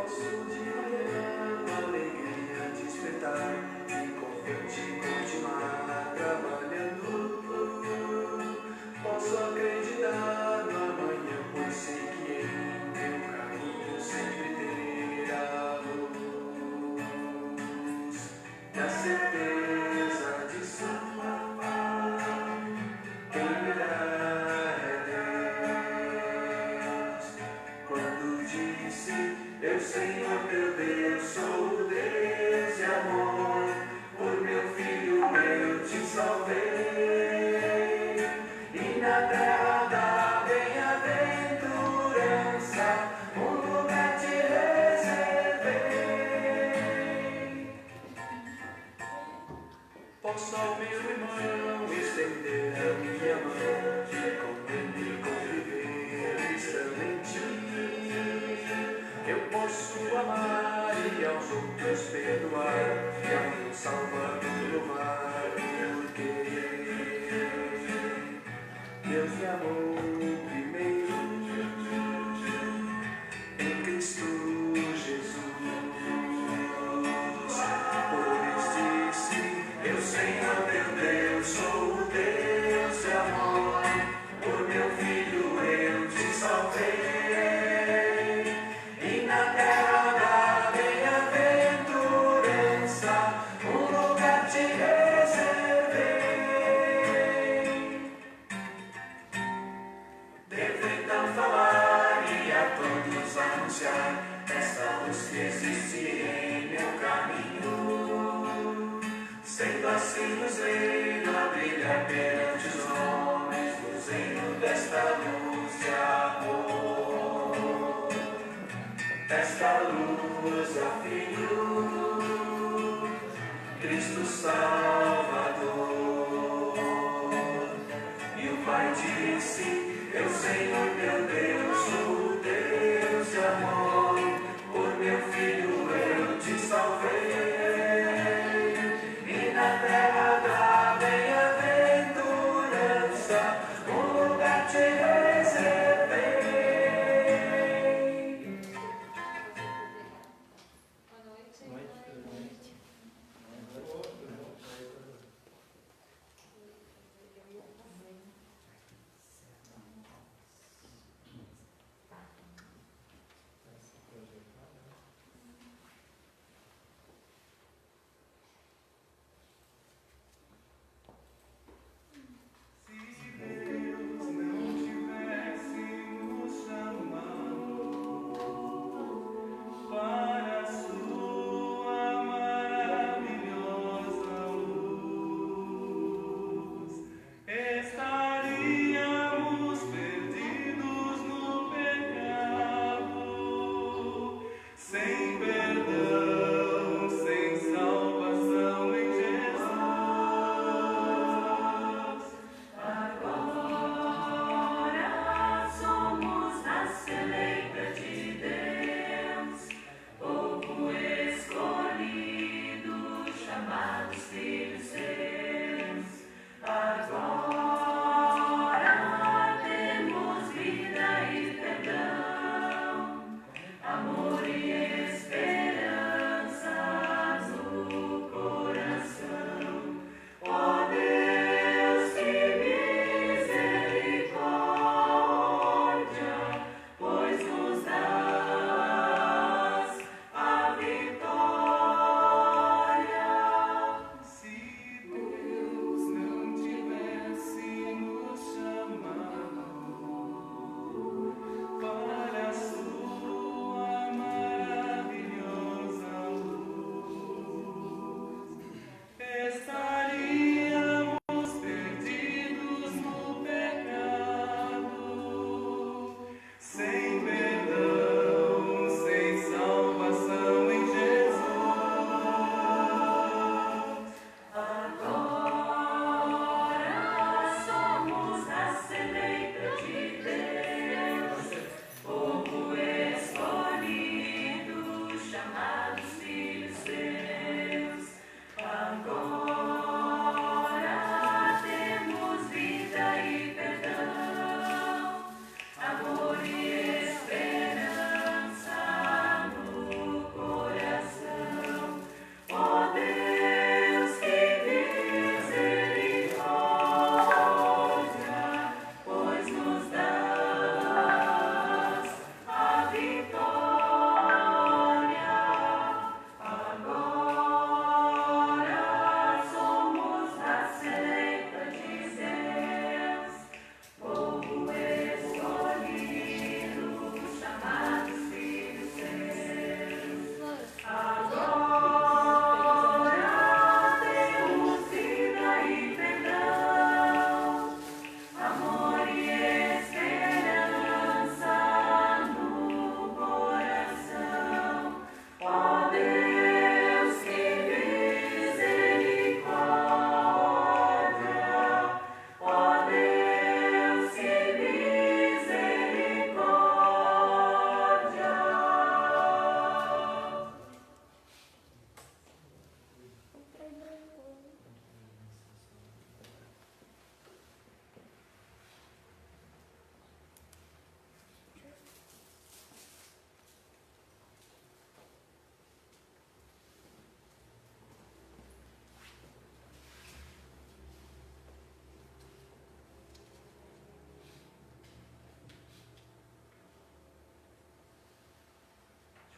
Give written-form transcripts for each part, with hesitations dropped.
Posso de manhã a alegria despertar e confiante continuar trabalhando. Posso acreditar no amanhã, pois sei que em meu caminho sempre terá luz. E a certeza disso, quem me dá é Deus. Quando disse, eu Senhor teu Deus, sou o Deus de amor, por meu filho eu te salvei. E na terra da bem-aventurança, um lugar te reservei. Posso ao meu irmão estender a minha mão e com ele conviver cristão em ti. Eu posso amar e aos outros perdoar e ao meu Salvador louvar, porque Deus me amou primeiro em Cristo Jesus. Pois disse, eu Senhor teu Deus, sou o Deus de amor, por meu filho eu te salvei. E na terra da bem-aventurança, um lugar te reservei. Devo então falar e a todos anunciar esta luz que existe em meu caminho. Sendo assim luzeiro a brilhar perante os homens, luzeiro desta luz de amor. Esta luz é o Filho, Cristo Salvador. E o Pai disse, eu Senhor teu Deus, sou o Deus de amor, por meu filho eu te salvei. E na terra da bem-aventurança, um lugar te reservei.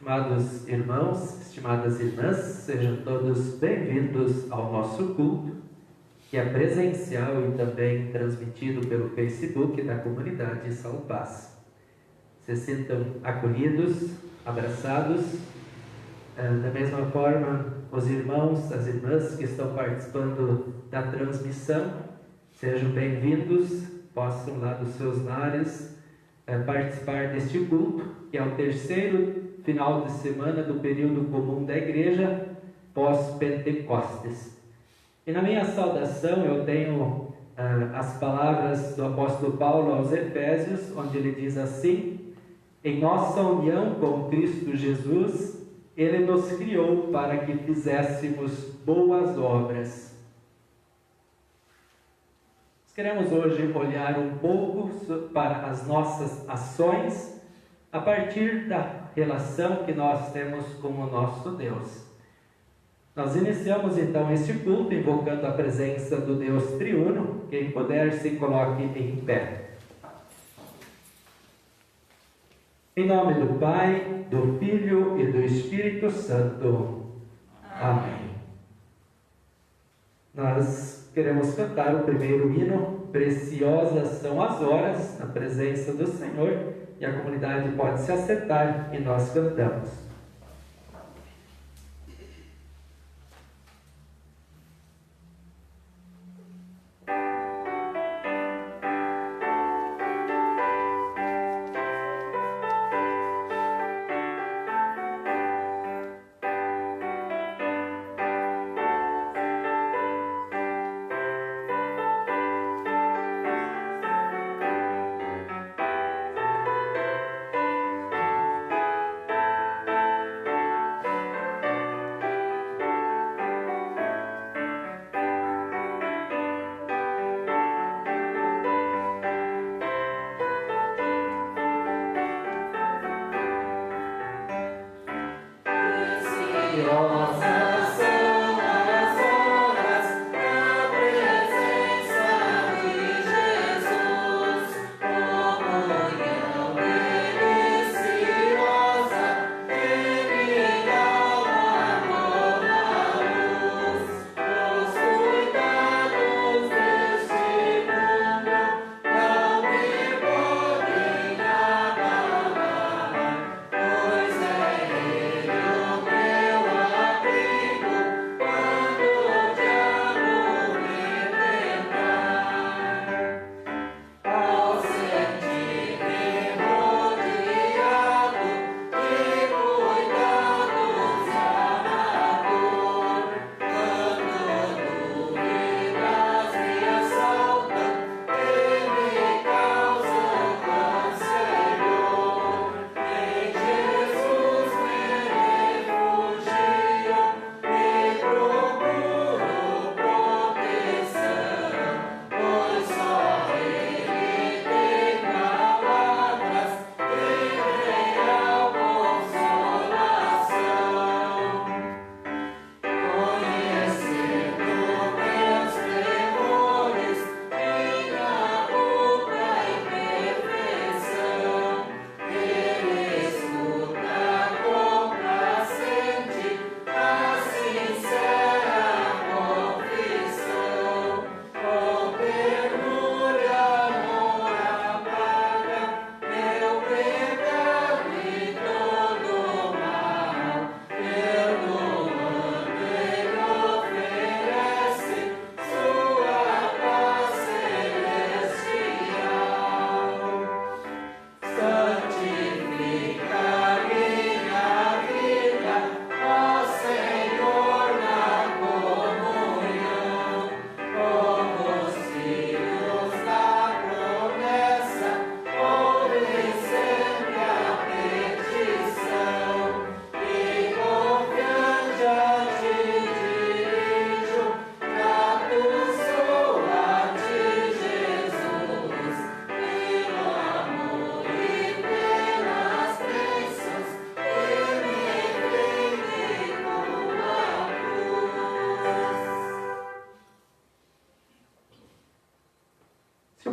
Estimados irmãos, estimadas irmãs, sejam todos bem-vindos ao nosso culto, que é presencial e também transmitido pelo Facebook da comunidade São Paz. Se sintam acolhidos, abraçados. Da mesma forma, os irmãos, as irmãs que estão participando da transmissão, sejam bem-vindos, possam lá dos seus lares participar deste culto, que é o terceiro final de semana do período comum da igreja, pós-Pentecostes. E na minha saudação eu tenho as palavras do apóstolo Paulo aos Efésios, onde ele diz assim: em nossa união com Cristo Jesus, Ele nos criou para que fizéssemos boas obras. Nós queremos hoje olhar um pouco para as nossas ações a partir da relação que nós temos com o nosso Deus. Nós iniciamos então este culto invocando a presença do Deus triuno. Quem puder se coloque em pé. Em nome do Pai, do Filho e do Espírito Santo. Amém. Nós queremos cantar o primeiro hino, Preciosas são as horas, na presença do Senhor, e a comunidade pode se assentar e nós cantamos.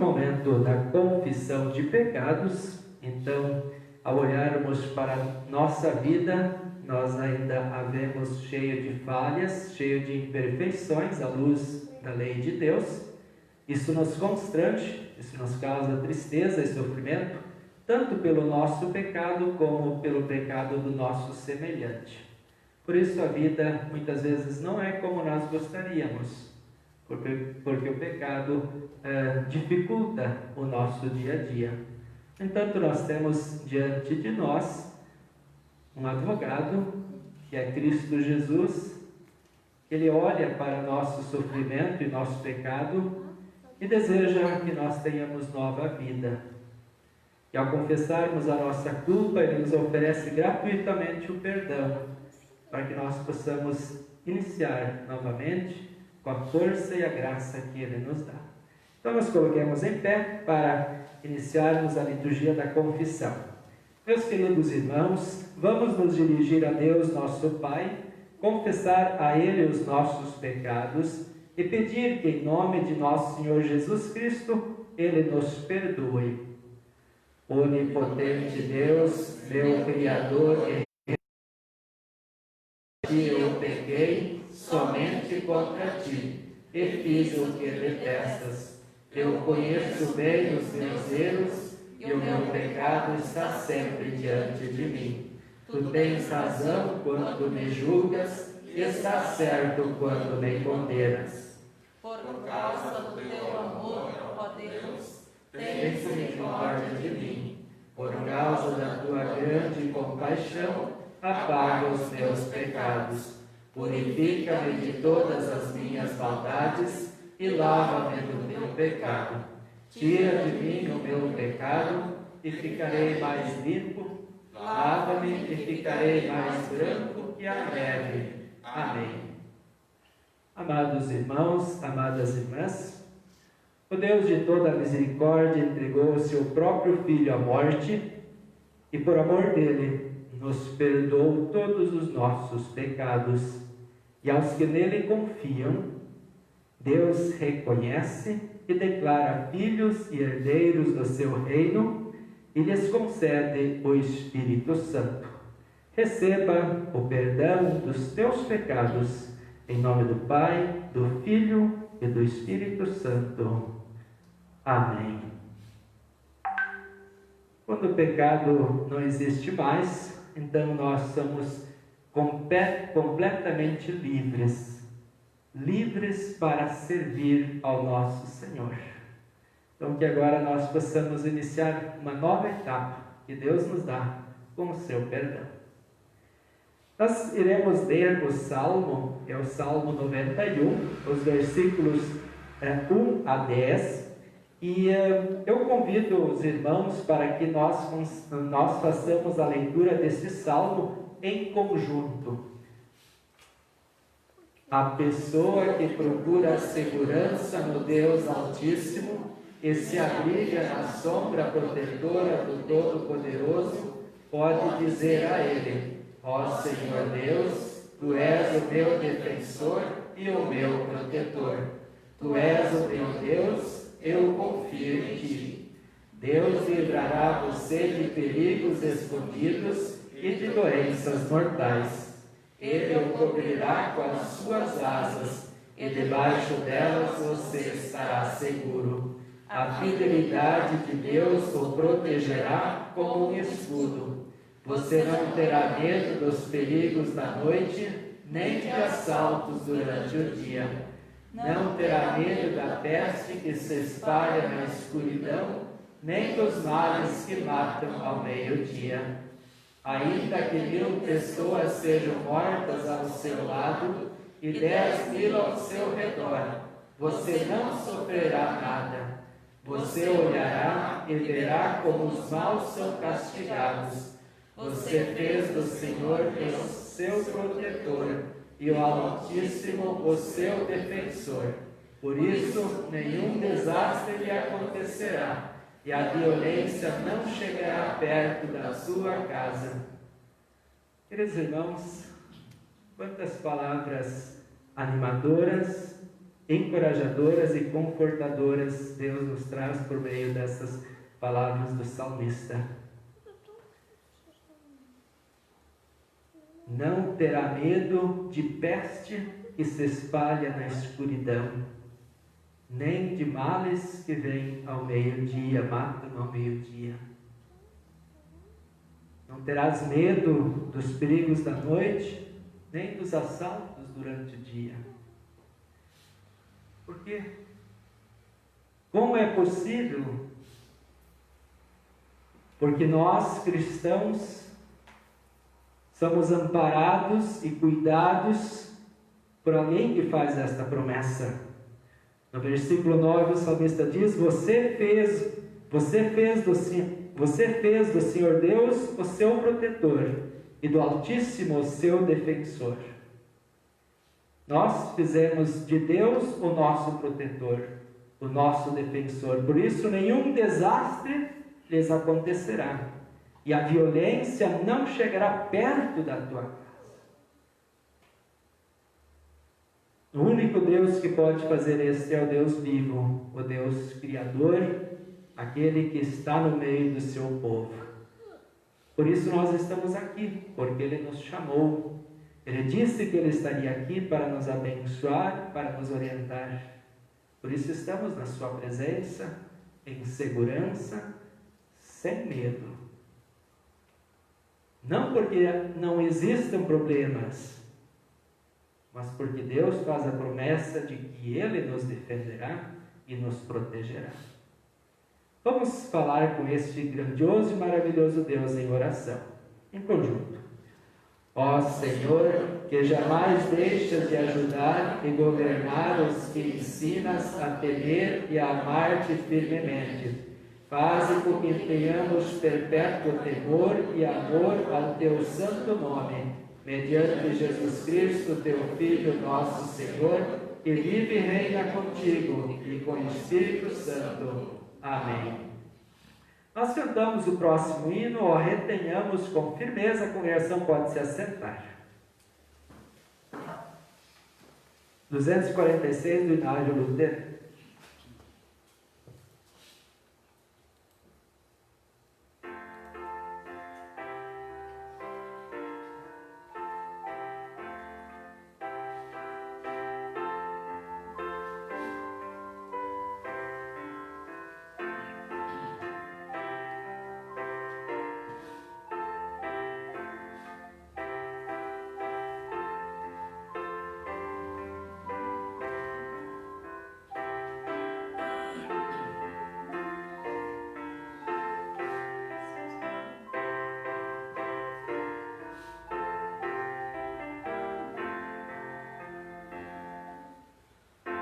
momento da confissão de pecados. Então, ao olharmos para a nossa vida, nós ainda a vemos cheia de falhas, cheia de imperfeições à luz da lei de Deus. Isso nos constrange, isso nos causa tristeza e sofrimento, tanto pelo nosso pecado como pelo pecado do nosso semelhante. Por isso a vida muitas vezes não é como nós gostaríamos, porque o pecado dificulta o nosso dia a dia. No entanto, nós temos diante de nós um advogado, que é Cristo Jesus. Ele olha para nosso sofrimento e nosso pecado e deseja que nós tenhamos nova vida. E ao confessarmos a nossa culpa, Ele nos oferece gratuitamente o perdão, para que nós possamos iniciar novamente com a força e a graça que Ele nos dá. Então, nos coloquemos em pé para iniciarmos a liturgia da confissão. Meus queridos irmãos, vamos nos dirigir a Deus, nosso Pai, confessar a Ele os nossos pecados e pedir que, em nome de nosso Senhor Jesus Cristo, Ele nos perdoe. Onipotente Deus, meu Criador, que eu pequei somente contra ti e fiz o que detestas. Eu conheço bem os meus erros e o meu pecado está sempre diante de mim. Tu tens razão quando me julgas e estás certo quando me condenas. Por causa do teu amor, ó Deus, tens misericórdia de mim. Por causa da tua grande compaixão, apaga os meus pecados. Purifica-me de todas as minhas maldades e lava-me do meu pecado. Tira de mim o meu pecado e ficarei mais limpo. Lava-me e ficarei mais branco que a neve. Amém. Amados irmãos, amadas irmãs, o Deus de toda a misericórdia entregou o seu próprio Filho à morte e, por amor dele, nos perdoou todos os nossos pecados. E aos que nele confiam, Deus reconhece e declara filhos e herdeiros do seu reino e lhes concede o Espírito Santo. Receba o perdão dos teus pecados, em nome do Pai, do Filho e do Espírito Santo. Amém. Quando o pecado não existe mais, então nós somos completamente livres para servir ao nosso Senhor. Então que agora nós possamos iniciar uma nova etapa que Deus nos dá com o seu perdão. Nós iremos ler o Salmo, é o Salmo 91, os versículos 1 a 10, e eu convido os irmãos para que nós façamos a leitura desse Salmo em conjunto. A pessoa que procura segurança no Deus Altíssimo e se abriga na sombra protetora do Todo-Poderoso, pode dizer a Ele: ó Senhor Deus, Tu és o meu defensor e o meu protetor. Tu és o meu Deus, eu confio em Ti. Deus livrará você de perigos escondidos e de doenças mortais. Ele o cobrirá com as suas asas, e debaixo delas você estará seguro. A fidelidade de Deus o protegerá como um escudo. Você não terá medo dos perigos da noite, nem de assaltos durante o dia. Não terá medo da peste que se espalha na escuridão, nem dos males que matam ao meio-dia. Ainda que 1000 pessoas sejam mortas ao seu lado e 10.000 ao seu redor, você não sofrerá nada. Você olhará e verá como os maus são castigados. Você fez do Senhor Deus seu protetor e o Altíssimo o seu defensor. Por isso, nenhum desastre lhe acontecerá e a violência não chegará perto da sua casa. Queridos irmãos, quantas palavras animadoras, encorajadoras e confortadoras Deus nos traz por meio dessas palavras do salmista. não terá medo de peste que se espalha na escuridão, nem de males que vêm ao meio-dia, matam ao meio-dia. Não terás medo dos perigos da noite, nem dos assaltos durante o dia. Por quê? Como é possível? Porque nós, cristãos, somos amparados e cuidados por alguém que faz esta promessa. No versículo 9, o salmista diz: Você fez do Senhor Deus o seu protetor e do Altíssimo o seu defensor. Nós fizemos de Deus o nosso protetor, o nosso defensor. Por isso, nenhum desastre lhes acontecerá, e a violência não chegará perto da tua casa. O único Deus que pode fazer isso é o Deus vivo, o Deus Criador, aquele que está no meio do seu povo. Por isso nós estamos aqui, porque Ele nos chamou. Ele disse que Ele estaria aqui para nos abençoar, para nos orientar. Por isso estamos na sua presença, em segurança, sem medo. Não porque não existam problemas, mas porque Deus faz a promessa de que Ele nos defenderá e nos protegerá. Vamos falar com este grandioso e maravilhoso Deus em oração, em conjunto. Ó Senhor, que jamais deixas de ajudar e governar os que ensinas a temer e a amar-te firmemente. Faze com que tenhamos perpétuo temor e amor ao teu santo nome, mediante Jesus Cristo, teu Filho, nosso Senhor, que vive e reina contigo e com o Espírito Santo. Amém. Nós cantamos o próximo hino, ó, retenhamos com firmeza, a congregação pode se assentar. 246 do Inário Lutero.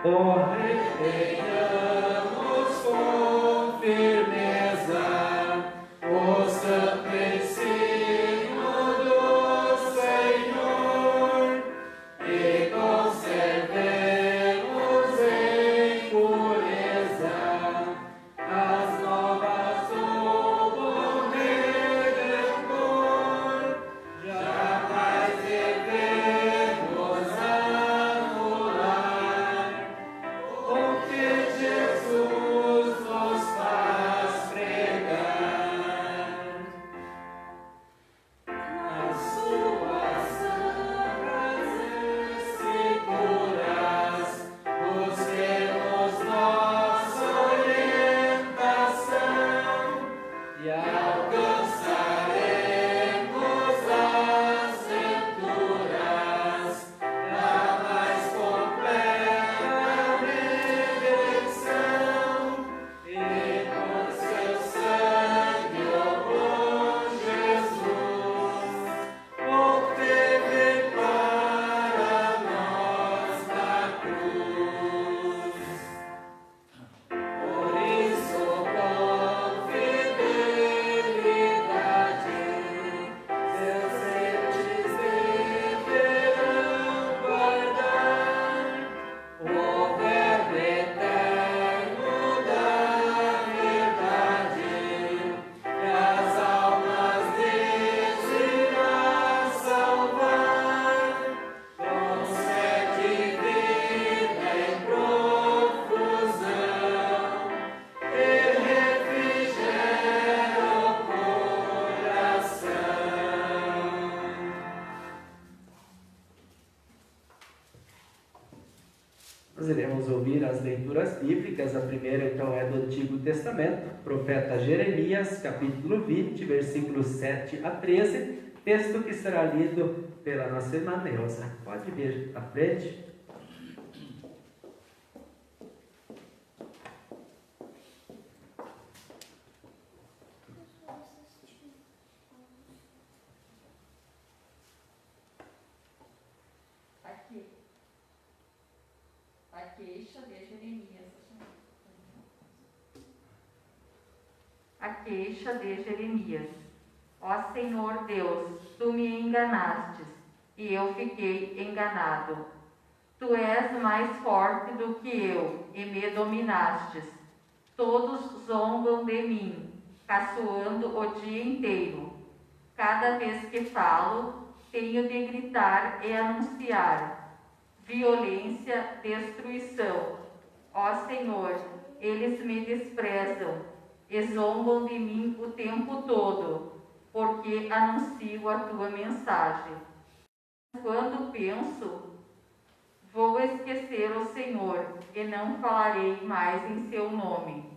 Ó, retenhamos com firmeza o santo ensino do Senhor e conservemos em pureza as novas do bom Redentor. Jamais devemos anular o que Jesus Nós iremos ouvir as leituras bíblicas. A primeira, então, é do Antigo Testamento, profeta Jeremias, capítulo 20, versículos 7 a 13, texto que será lido pela nossa irmã Neuza. Pode vir à frente. Aqui. A queixa de Jeremias. A queixa de Jeremias. Ó Senhor Deus, tu me enganastes, e eu fiquei enganado. Tu és mais forte do que eu, e me dominastes. Todos zombam de mim, caçoando o dia inteiro. Cada vez que falo, tenho de gritar e anunciar violência, destruição. Ó Senhor, eles me desprezam e zombam de mim o tempo todo, porque anuncio a tua mensagem. Quando penso, vou esquecer o Senhor e não falarei mais em seu nome.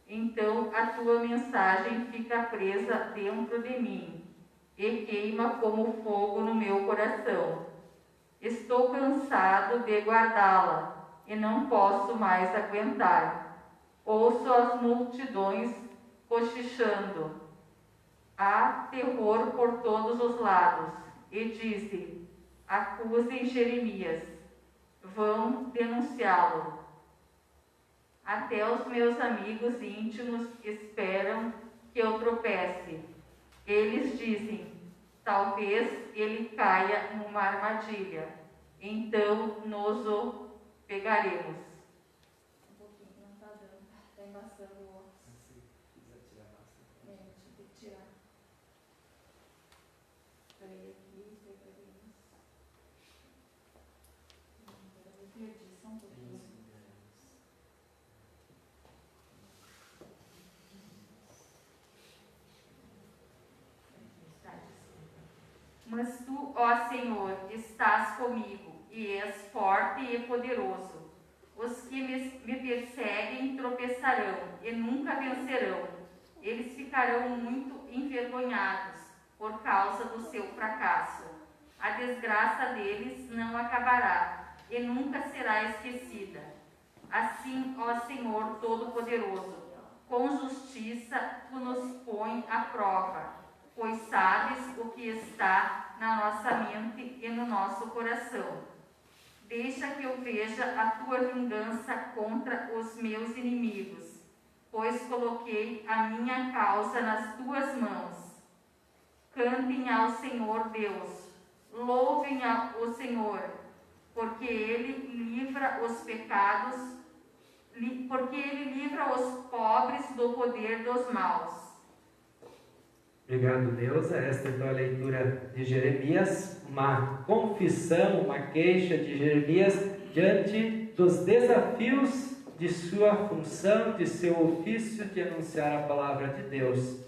Então a tua mensagem fica presa dentro de mim e queima como fogo no meu coração. Estou cansado de guardá-la e não posso mais aguentar. Ouço as multidões cochichando. Há terror por todos os lados. E dizem: acusem Jeremias, vão denunciá-lo. Até os meus amigos íntimos esperam que eu tropece. Eles dizem: talvez ele caia numa armadilha, então nos o pegaremos. Um pouquinho, não está dando, está embaçando o óculos. Se quiser tirar a máscara. Tive que tirar. Peraí, aqui, pegaremos. Eu perdi só um pouquinho. Mas tu, ó Senhor, estás comigo, e és forte e poderoso. Os que me perseguem tropeçarão e nunca vencerão. Eles ficarão muito envergonhados por causa do seu fracasso. A desgraça deles não acabará e nunca será esquecida. Assim, ó Senhor Todo-Poderoso, com justiça tu nos põe à prova, pois sabes o que está na nossa mente e no nosso coração. Deixa que eu veja a tua vingança contra os meus inimigos, pois coloquei a minha causa nas tuas mãos. Cantem ao Senhor Deus, louvem o Senhor, porque Ele livra os pecados, porque Ele livra os pobres do poder dos maus. Obrigado, Neuza. Esta então é a leitura de Jeremias, uma confissão, uma queixa de Jeremias diante dos desafios de sua função, de seu ofício de anunciar a palavra de Deus.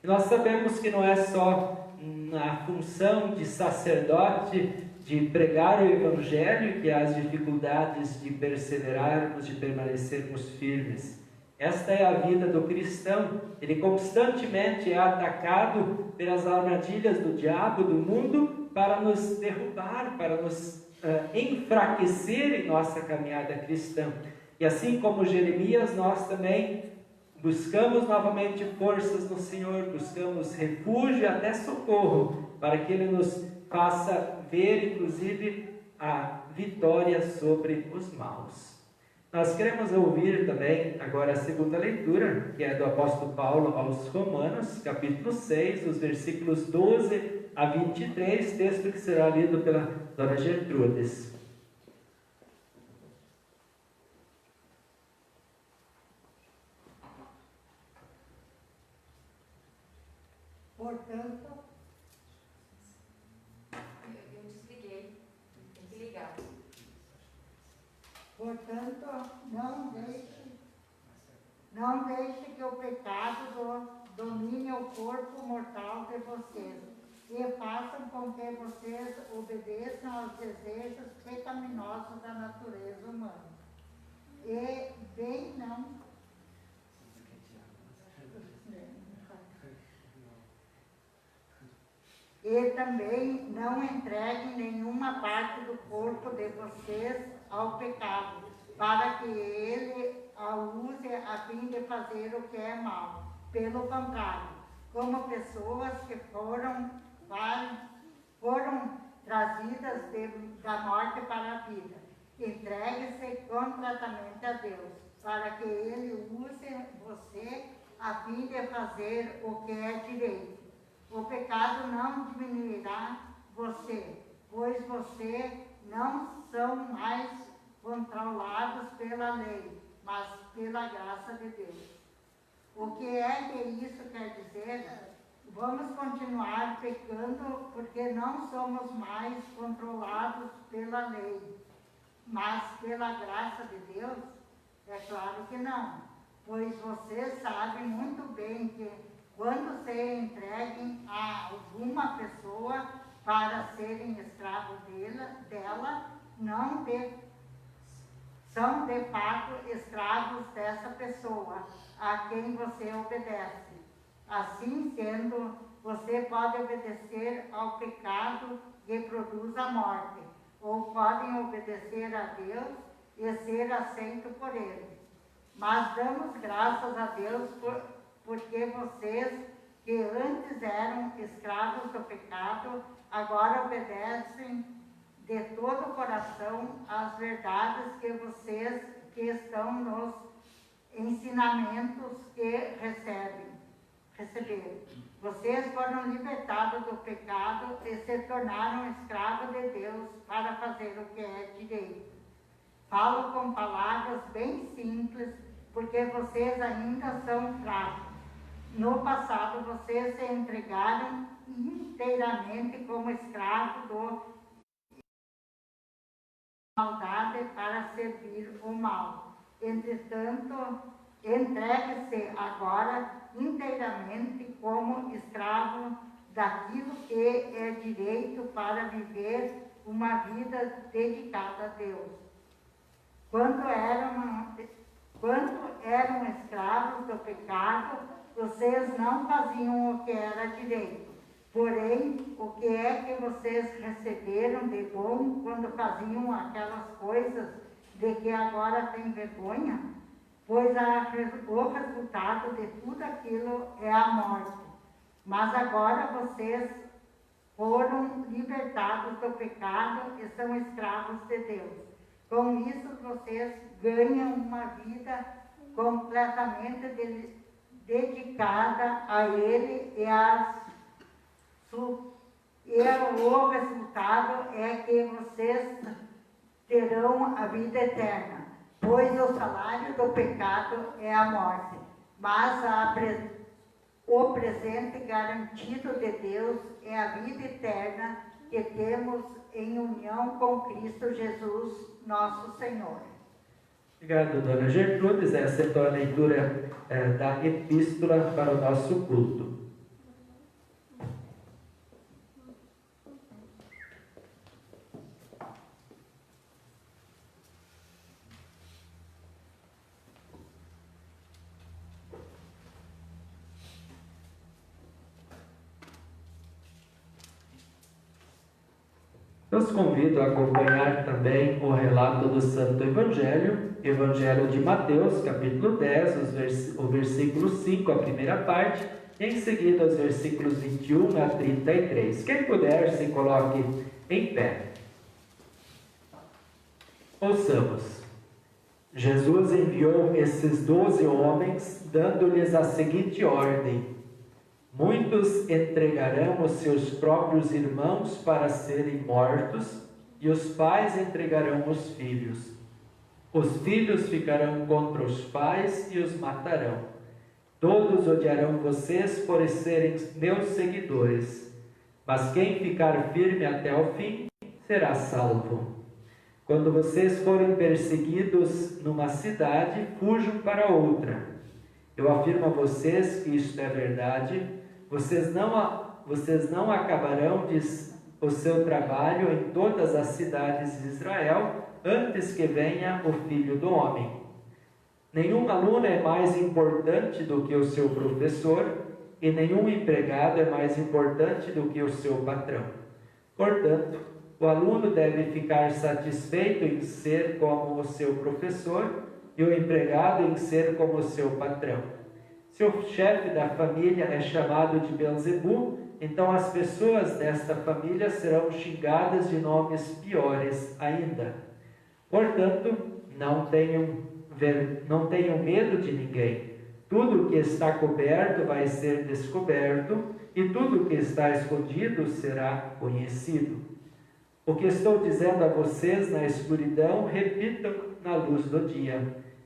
E nós sabemos que não é só na função de sacerdote, de pregar o Evangelho, que há as dificuldades de perseverarmos, de permanecermos firmes. Esta é a vida do cristão. Ele constantemente é atacado pelas armadilhas do diabo, do mundo, para nos derrubar, para nos enfraquecer em nossa caminhada cristã. E assim como Jeremias, nós também buscamos novamente forças no Senhor, buscamos refúgio e até socorro, para que Ele nos faça ver, inclusive, a vitória sobre os maus. Nós queremos ouvir também agora a segunda leitura, que é do apóstolo Paulo aos Romanos, capítulo 6, os versículos 12 a 23, texto que será lido pela dona Gertrudes. Portanto, Eu desliguei, tem que ligar. portanto, não deixe que o pecado domine o corpo mortal de vocês e façam com que vocês obedeçam aos desejos pecaminosos da natureza humana. E bem não e também não entreguem nenhuma parte do corpo de vocês ao pecado, para que ele a use a fim de fazer o que é mal. Pelo contrário, como pessoas que foram trazidas da morte para a vida, entregue-se completamente a Deus, para que ele use você a fim de fazer o que é direito. O pecado não diminuirá você, pois você não são mais controlados pela lei, mas pela graça de Deus. O que é que isso quer dizer? Vamos continuar pecando porque não somos mais controlados pela lei, mas pela graça de Deus? É claro que não, pois vocês sabem muito bem que quando se entreguem a alguma pessoa para serem escravos dela, não são de fato escravos dessa pessoa a quem você obedece. Assim sendo, você pode obedecer ao pecado que produz a morte, ou podem obedecer a Deus e ser aceito por Ele. Mas damos graças a Deus porque vocês, que antes eram escravos do pecado, agora obedecem de todo o coração às verdades que estão nos ensinamentos que receberam. Vocês foram libertados do pecado e se tornaram escravos de Deus para fazer o que é direito. Falo com palavras bem simples, porque vocês ainda são fracos. No passado, vocês se entregaram inteiramente como escravos do maldade para servir o mal. Entretanto, entregue-se agora inteiramente como escravo daquilo que é direito para viver uma vida dedicada a Deus. Quando eram escravos do pecado, vocês não faziam o que era direito. Porém, o que é que vocês receberam de bom quando faziam aquelas coisas de que agora têm vergonha? Pois o resultado de tudo aquilo é a morte. Mas agora vocês foram libertados do pecado e são escravos de Deus. Com isso, vocês ganham uma vida completamente dedicada a Ele o resultado é que vocês terão a vida eterna, pois o salário do pecado é a morte, mas o presente garantido de Deus é a vida eterna que temos em união com Cristo Jesus, nosso Senhor. Obrigado, dona Gertrudes. Essa é a leitura da epístola para o nosso culto. Eu os convido a acompanhar também o relato do Santo Evangelho, Evangelho de Mateus, capítulo 10, o versículo 5, a primeira parte, e em seguida os versículos 21 a 33. Quem puder, se coloque em pé. Ouçamos. Jesus enviou esses 12 homens, dando-lhes a seguinte ordem: muitos entregarão os seus próprios irmãos para serem mortos, e os pais entregarão os filhos. Os filhos ficarão contra os pais e os matarão. Todos odiarão vocês por serem meus seguidores, mas quem ficar firme até o fim será salvo. Quando vocês forem perseguidos numa cidade, fujam para outra. Eu afirmo a vocês que isto é verdade. Vocês não vocês não acabarão o seu trabalho em todas as cidades de Israel, antes que venha o Filho do Homem. Nenhum aluno é mais importante do que o seu professor, e nenhum empregado é mais importante do que o seu patrão. Portanto, o aluno deve ficar satisfeito em ser como o seu professor, e o empregado em ser como o seu patrão. Se o chefe da família é chamado de Belzebu, então as pessoas desta família serão xingadas de nomes piores ainda. Portanto, não tenham medo de ninguém. Tudo que está coberto vai ser descoberto, e tudo que está escondido será conhecido. O que estou dizendo a vocês na escuridão, repitam na luz do dia.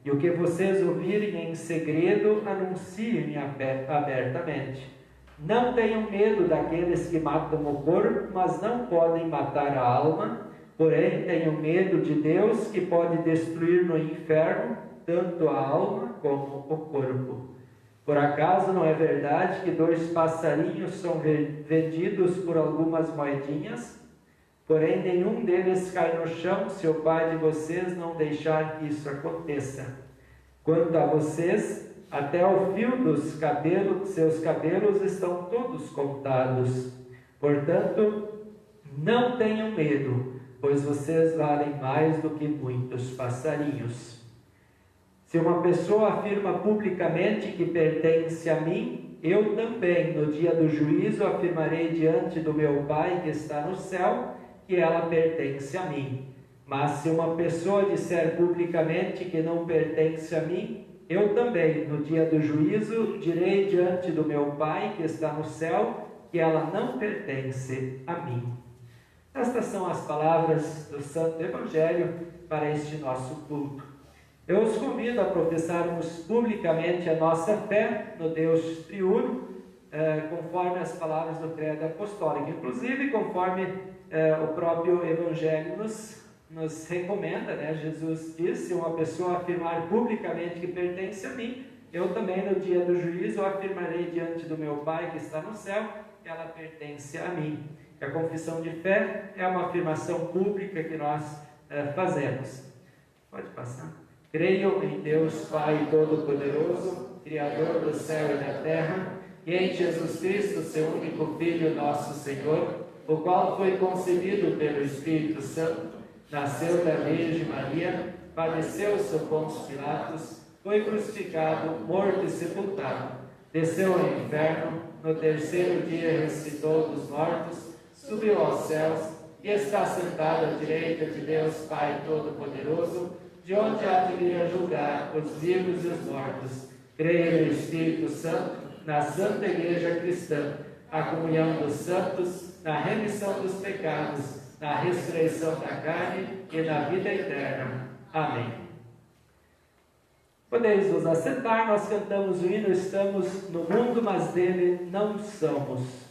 E o que vocês ouvirem em segredo, anunciem abertamente. Não tenham medo daqueles que matam o corpo, mas não podem matar a alma. Porém, tenham medo de Deus, que pode destruir no inferno tanto a alma como o corpo. Por acaso não é verdade que 2 passarinhos são vendidos por algumas moedinhas? Porém, nenhum deles cai no chão se o Pai de vocês não deixar que isso aconteça. Quanto a vocês, até o fio dos seus cabelos estão todos contados. Portanto, não tenham medo, pois vocês valem mais do que muitos passarinhos. Se uma pessoa afirma publicamente que pertence a mim, eu também, no dia do juízo, afirmarei diante do meu Pai que está no céu, que ela pertence a mim. Mas se uma pessoa disser publicamente que não pertence a mim, eu também, no dia do juízo, direi diante do meu Pai que está no céu, que ela não pertence a mim. Estas são as palavras do Santo Evangelho para este nosso culto. Eu os convido a professarmos publicamente a nossa fé no Deus triuno, conforme as palavras do credo apostólico, inclusive conforme o próprio Evangelho nos recomenda, né? Jesus disse: se uma pessoa afirmar publicamente que pertence a mim, eu também no dia do juízo afirmarei diante do meu Pai que está no céu, que ela pertence a mim. A confissão de fé é uma afirmação pública que nós fazemos. Pode passar. Creio em Deus Pai Todo-Poderoso, Criador do céu e da terra, e em Jesus Cristo, seu único Filho, nosso Senhor, o qual foi concebido pelo Espírito Santo, nasceu da Virgem Maria, padeceu sob Pôncio Pilatos, foi crucificado, morto e sepultado, desceu ao inferno, no terceiro dia ressuscitou dos mortos, subiu aos céus e está sentado à direita de Deus Pai Todo-Poderoso, de onde há de vir a julgar os vivos e os mortos. Creio no Espírito Santo, na Santa Igreja Cristã, a comunhão dos santos, na remissão dos pecados, na ressurreição da carne e na vida eterna. Amém. Podeis vos assentar, nós cantamos o hino Estamos no mundo, mas dele não somos.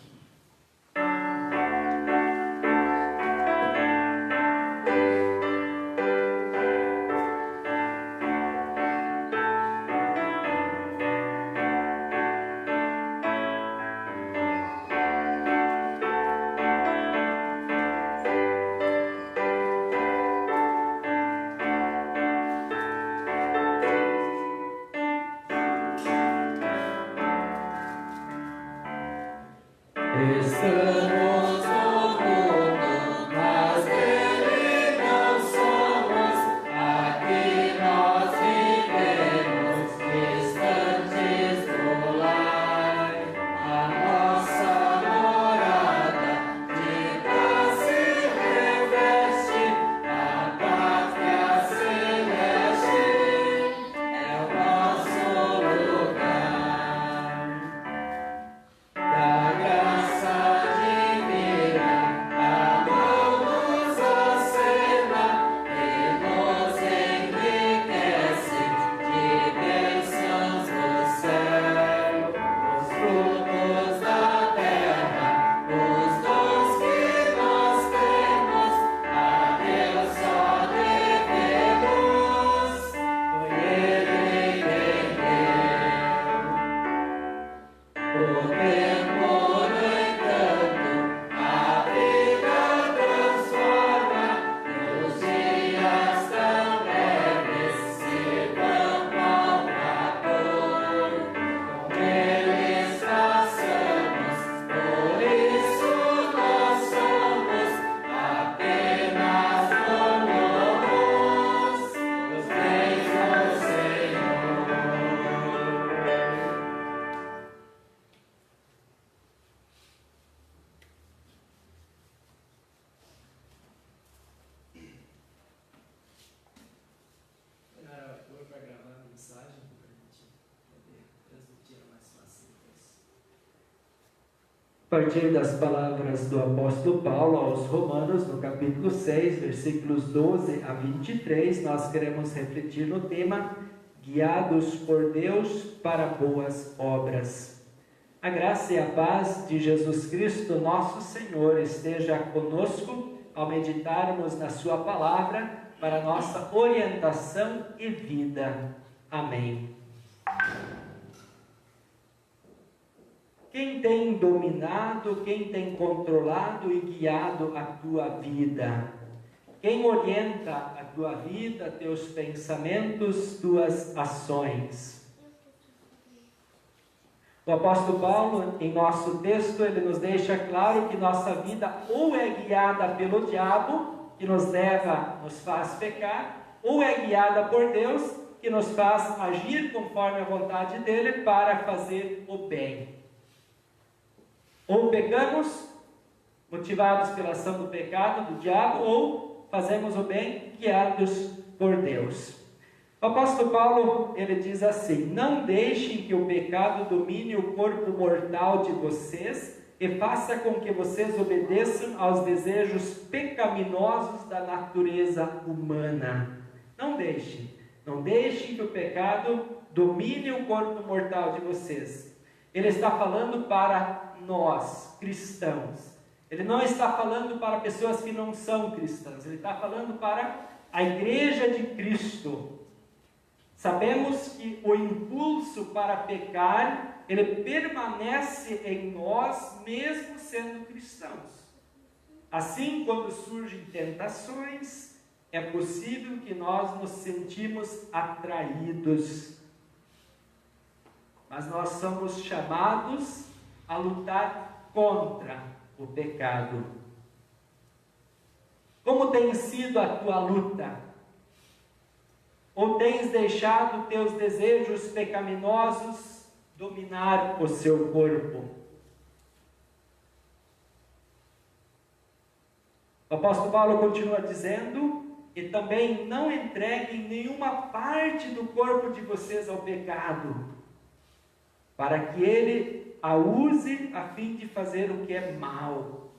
A partir das palavras do apóstolo Paulo aos Romanos, no capítulo 6, versículos 12 a 23, nós queremos refletir no tema guiados por Deus para boas obras. A graça e a paz de Jesus Cristo, nosso Senhor, esteja conosco ao meditarmos na sua palavra para nossa orientação e vida. Amém. Quem tem dominado, quem tem controlado e guiado a tua vida? Quem orienta a tua vida, teus pensamentos, tuas ações? O apóstolo Paulo, em nosso texto, ele nos deixa claro que nossa vida ou é guiada pelo diabo, que nos faz pecar, ou é guiada por Deus, que nos faz agir conforme a vontade dele para fazer o bem. Ou pecamos, motivados pela ação do pecado, do diabo, ou fazemos o bem, guiados por Deus. O apóstolo Paulo, ele diz assim: não deixem que o pecado domine o corpo mortal de vocês e faça com que vocês obedeçam aos desejos pecaminosos da natureza humana. Não deixem que o pecado domine o corpo mortal de vocês. Ele está falando para nós, cristãos. Ele não está falando para pessoas que não são cristãs. Ele está falando para a igreja de Cristo. Sabemos que o impulso para pecar, ele permanece em nós mesmo sendo cristãos. Assim, quando surgem tentações, é possível que nós nos sentimos atraídos. Mas nós somos chamados a lutar contra o pecado. Como tem sido a tua luta? Ou tens deixado teus desejos pecaminosos dominar o seu corpo? O apóstolo Paulo continua dizendo: e também não entreguem nenhuma parte do corpo de vocês ao pecado, para que ele a use a fim de fazer o que é mal.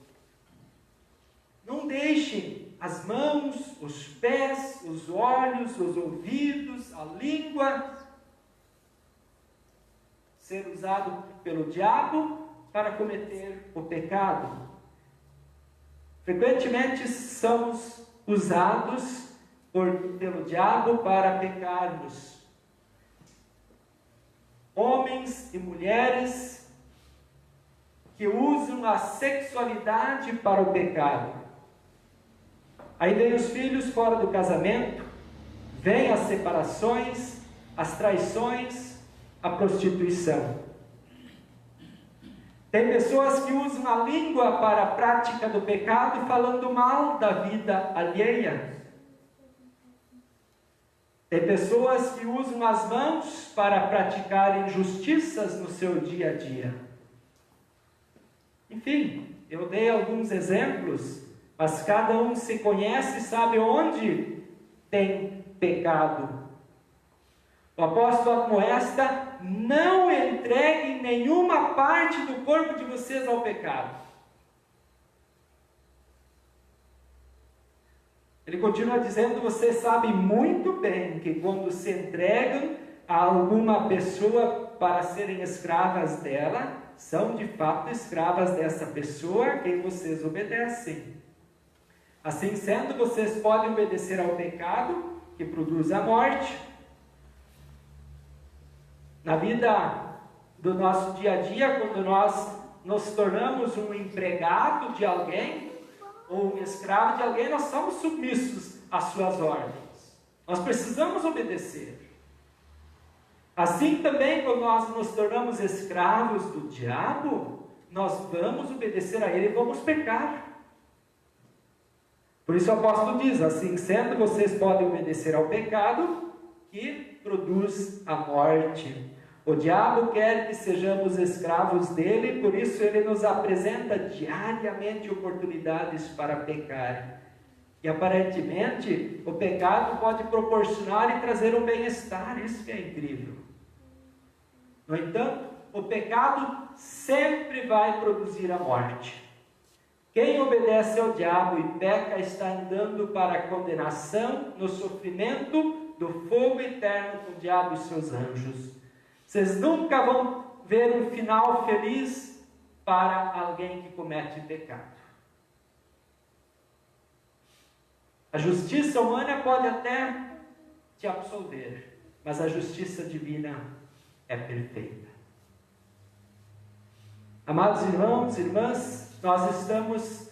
Não deixem as mãos, os pés, os olhos, os ouvidos, a língua ser usado pelo diabo para cometer o pecado. Frequentemente somos usados pelo diabo para pecarmos. Homens e mulheres que usam a sexualidade para o pecado. Aí vem os filhos fora do casamento, vem as separações, as traições, a prostituição. Tem pessoas que usam a língua para a prática do pecado, falando mal da vida alheia. Tem pessoas que usam as mãos para praticar injustiças no seu dia a dia. Enfim, eu dei alguns exemplos, mas cada um se conhece e sabe onde tem pecado. O apóstolo admoesta: não entreguem nenhuma parte do corpo de vocês ao pecado. Ele continua dizendo: vocês sabem muito bem que quando se entregam a alguma pessoa para serem escravas dela, são de fato escravas dessa pessoa a quem vocês obedecem. Assim sendo, vocês podem obedecer ao pecado que produz a morte. Na vida do nosso dia a dia, quando nós nos tornamos um empregado de alguém ou um escravo de alguém, nós somos submissos às suas ordens. Nós precisamos obedecer. Assim também, quando nós nos tornamos escravos do diabo, nós vamos obedecer a ele e vamos pecar. Por isso o apóstolo diz: assim sendo, vocês podem obedecer ao pecado que produz a morte. O diabo quer que sejamos escravos dele, por isso ele nos apresenta diariamente oportunidades para pecar. E aparentemente o pecado pode proporcionar e trazer um bem-estar, isso que é incrível. No entanto, o pecado sempre vai produzir a morte. Quem obedece ao diabo e peca está andando para a condenação, no sofrimento do fogo eterno com o diabo e seus anjos. Vocês nunca vão ver um final feliz para alguém que comete pecado. A justiça humana pode até te absolver, mas a justiça divina é perfeita. Amados irmãos e irmãs, nós estamos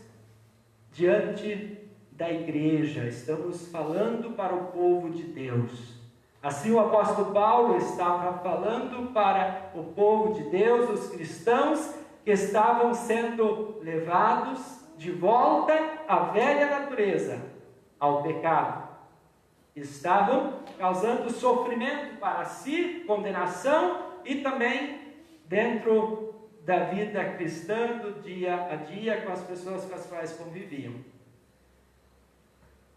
diante da igreja, estamos falando para o povo de Deus. Assim o apóstolo Paulo estava falando para o povo de Deus, os cristãos que estavam sendo levados de volta à velha natureza, ao pecado. Estavam causando sofrimento para si, condenação, e também dentro da vida cristã, do dia a dia, com as pessoas com as quais conviviam.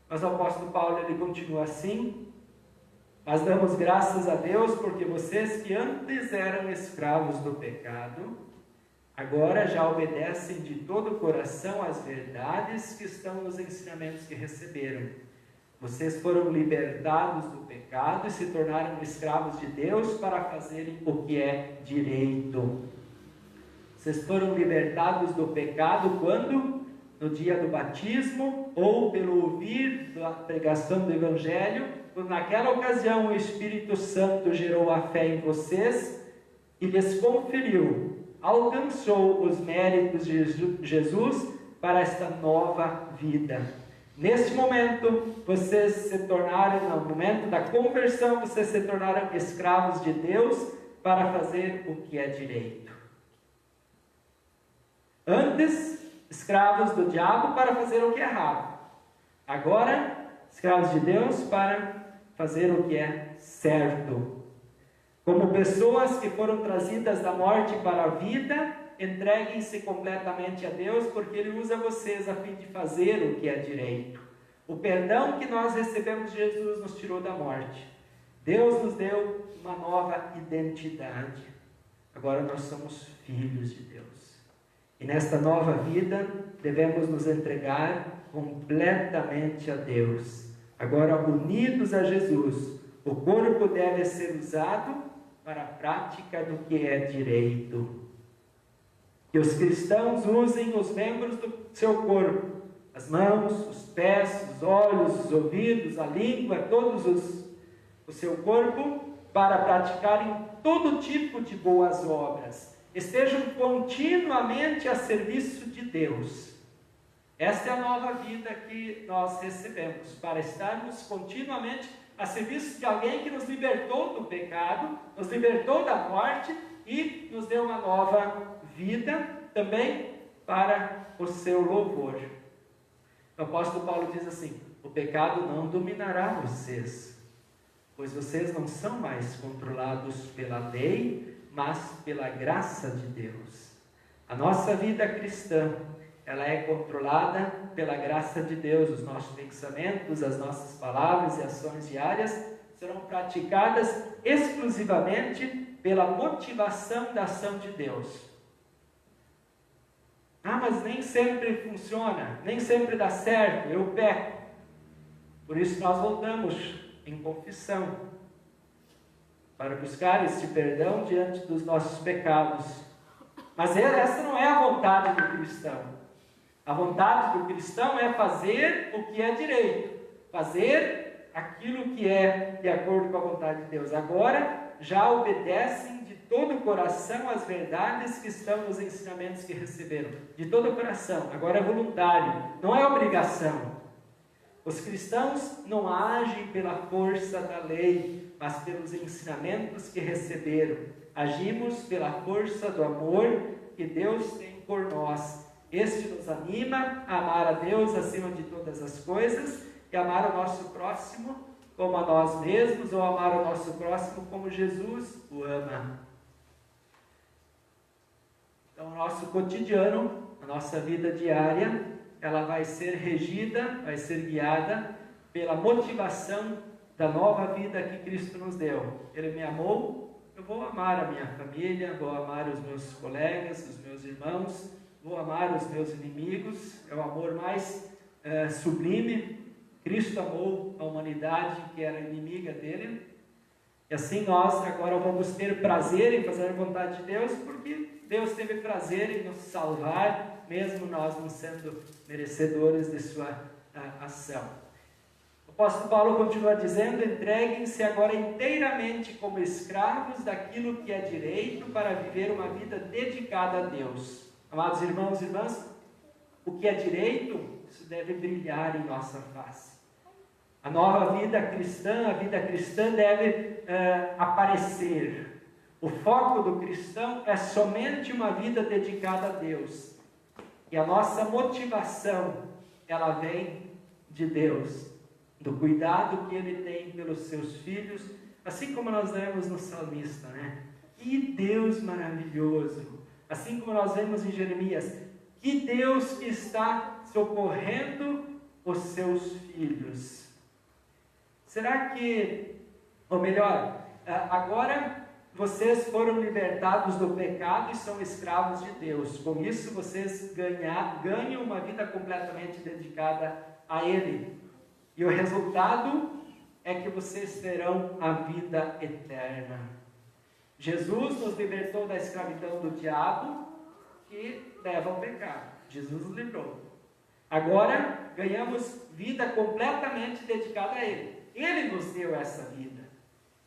Mas o apóstolo Paulo, ele continua assim: mas damos graças a Deus porque vocês que antes eram escravos do pecado, agora já obedecem de todo o coração às verdades que estão nos ensinamentos que receberam. Vocês foram libertados do pecado e se tornaram escravos de Deus para fazerem o que é direito. Vocês foram libertados do pecado quando? No dia do batismo, ou pelo ouvir da pregação do Evangelho, quando naquela ocasião o Espírito Santo gerou a fé em vocês e lhes conferiu, alcançou os méritos de Jesus para esta nova vida. Neste momento, vocês se tornaram, no momento da conversão, vocês se tornaram escravos de Deus para fazer o que é direito. Antes, escravos do diabo para fazer o que é errado. Agora, escravos de Deus para fazer o que é certo. Como pessoas que foram trazidas da morte para a vida, entreguem-se completamente a Deus, porque Ele usa vocês a fim de fazer o que é direito. O perdão que nós recebemos de Jesus nos tirou da morte. Deus nos deu uma nova identidade. Agora nós somos filhos de Deus. E nesta nova vida, devemos nos entregar completamente a Deus. Agora, unidos a Jesus, o corpo deve ser usado para a prática do que é direito. Que os cristãos usem os membros do seu corpo, as mãos, os pés, os olhos, os ouvidos, a língua, o seu corpo, para praticarem todo tipo de boas obras. Estejam continuamente a serviço de Deus. Esta é a nova vida que nós recebemos, para estarmos continuamente a serviço de alguém que nos libertou do pecado, nos libertou da morte e nos deu uma nova vida também para o seu louvor. O apóstolo Paulo diz assim: o pecado não dominará vocês, pois vocês não são mais controlados pela lei, mas pela graça de Deus. A nossa vida cristã, ela é controlada pela graça de Deus. Os nossos pensamentos, as nossas palavras e ações diárias serão praticadas exclusivamente pela motivação da ação de Deus. Ah, mas nem sempre funciona, nem sempre dá certo, eu peco. Por isso nós voltamos em confissão, para buscar este perdão diante dos nossos pecados. Mas essa não é a vontade do cristão. A vontade do cristão é fazer o que é direito, fazer aquilo que é de acordo com a vontade de Deus. Agora já obedecem de todo o coração as verdades que estão nos ensinamentos que receberam. De todo o coração. Agora é voluntário, não é obrigação. Os cristãos não agem pela força da lei, mas pelos ensinamentos que receberam. Agimos pela força do amor que Deus tem por nós. Este nos anima a amar a Deus acima de todas as coisas e amar o nosso próximo como a nós mesmos, ou amar o nosso próximo como Jesus o ama. Então, o nosso cotidiano, a nossa vida diária, ela vai ser regida, vai ser guiada pela motivação da nova vida que Cristo nos deu. Ele me amou eu vou amar a minha família, vou amar os meus colegas, os meus irmãos, vou amar os meus inimigos. É o amor mais sublime. Cristo amou a humanidade que era inimiga dele. E assim nós agora vamos ter prazer em fazer a vontade de Deus, porque Deus teve prazer em nos salvar, mesmo nós não sendo merecedores de sua ação. O apóstolo Paulo continua dizendo: entreguem-se agora inteiramente como escravos daquilo que é direito, para viver uma vida dedicada a Deus. Amados irmãos e irmãs, o que é direito, isso deve brilhar em nossa face. A nova vida cristã, a vida cristã deve aparecer. O foco do cristão é somente uma vida dedicada a Deus. E a nossa motivação, ela vem de Deus, do cuidado que Ele tem pelos seus filhos, assim como nós vemos no salmista, né? Que Deus maravilhoso! Assim como nós vemos em Jeremias, que Deus que está socorrendo os seus filhos. Será que, ou melhor, agora vocês foram libertados do pecado e são escravos de Deus. Com isso vocês ganham uma vida completamente dedicada a Ele. E o resultado é que vocês terão a vida eterna. Jesus nos libertou da escravidão do diabo, que leva ao pecado. Jesus nos livrou. Agora ganhamos vida completamente dedicada a Ele. Ele nos deu essa vida.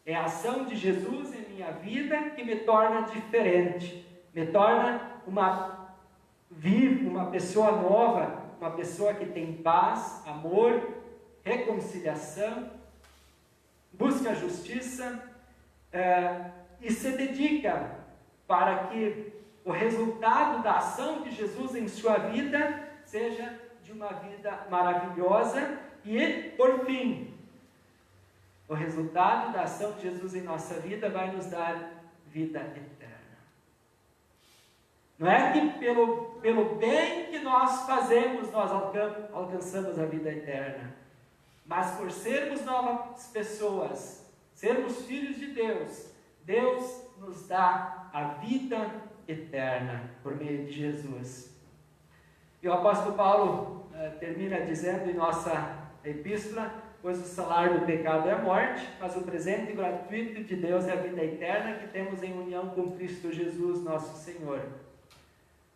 É a ação de Jesus em minha vida que me torna diferente, me torna uma pessoa nova, uma pessoa que tem paz, amor, reconciliação, busca a justiça e se dedica para que o resultado da ação de Jesus em sua vida seja de uma vida maravilhosa e, por fim, o resultado da ação de Jesus em nossa vida vai nos dar vida eterna. Não é que pelo bem que nós fazemos, nós alcançamos a vida eterna. Mas por sermos novas pessoas, sermos filhos de Deus, Deus nos dá a vida eterna por meio de Jesus. E o apóstolo Paulo termina dizendo em nossa epístola: pois o salário do pecado é a morte, mas o presente gratuito de Deus é a vida eterna que temos em união com Cristo Jesus, nosso Senhor.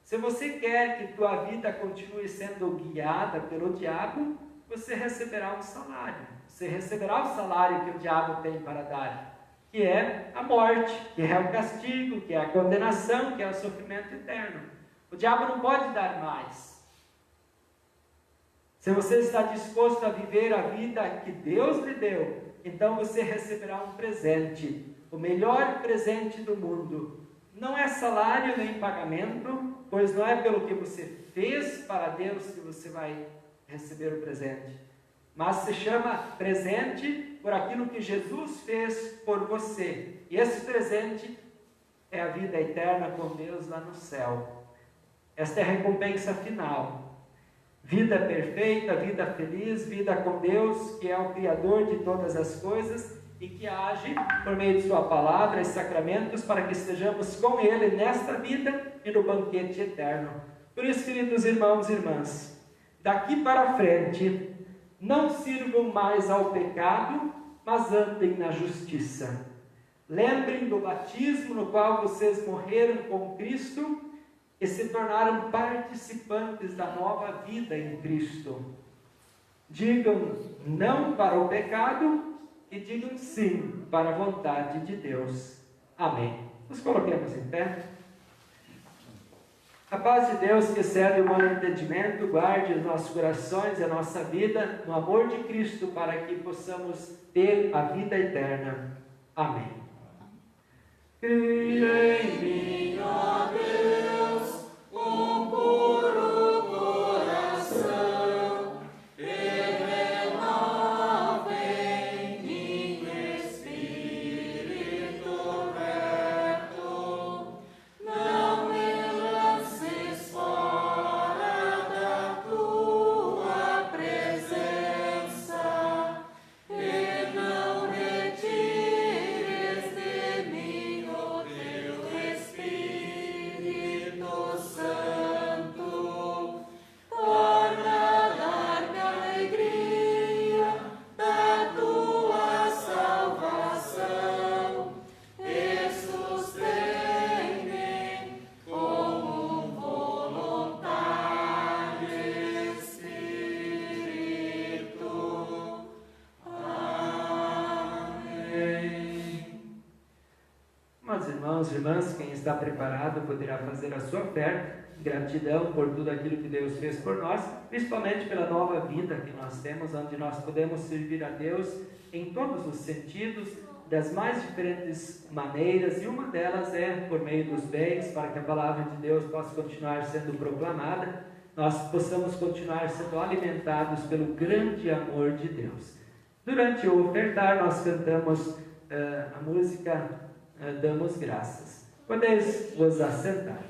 Se você quer que tua vida continue sendo guiada pelo diabo, você receberá um salário. Você receberá o salário que o diabo tem para dar, que é a morte, que é o castigo, que é a condenação, que é o sofrimento eterno. O diabo não pode dar mais. Se você está disposto a viver a vida que Deus lhe deu, então você receberá um presente, o melhor presente do mundo. Não é salário nem pagamento, pois não é pelo que você fez para Deus que você vai receber o presente, mas se chama presente por aquilo que Jesus fez por você. E esse presente é a vida eterna com Deus lá no céu. Esta é a recompensa final. Vida perfeita, vida feliz, vida com Deus, que é o Criador de todas as coisas e que age por meio de sua palavra e sacramentos para que estejamos com Ele nesta vida e no banquete eterno. Por isso, queridos irmãos e irmãs, daqui para frente, não sirvam mais ao pecado, mas andem na justiça. Lembrem do batismo no qual vocês morreram com Cristo e se tornaram participantes da nova vida em Cristo. Digam não para o pecado e digam sim para a vontade de Deus. Amém. Nos coloquemos em pé. A paz de Deus, que excede o humano entendimento, guarde os nossos corações e a nossa vida no amor de Cristo, para que possamos ter a vida eterna. Amém. Cria em mim, ó Deus, um puro coração, e renova em mim espírito reto. Não me lances fora da tua presença, e não retires de mim Amados irmãos e irmãs, quem está preparado poderá fazer a sua oferta. Gratidão por tudo aquilo que Deus fez por nós, principalmente pela nova vida que nós temos, onde nós podemos servir a Deus em todos os sentidos, das mais diferentes maneiras, e uma delas é por meio dos bens, para que a palavra de Deus possa continuar sendo proclamada, nós possamos continuar sendo alimentados pelo grande amor de Deus. Durante o ofertar, nós cantamos a música Damos Graças. Podeis vos assentar.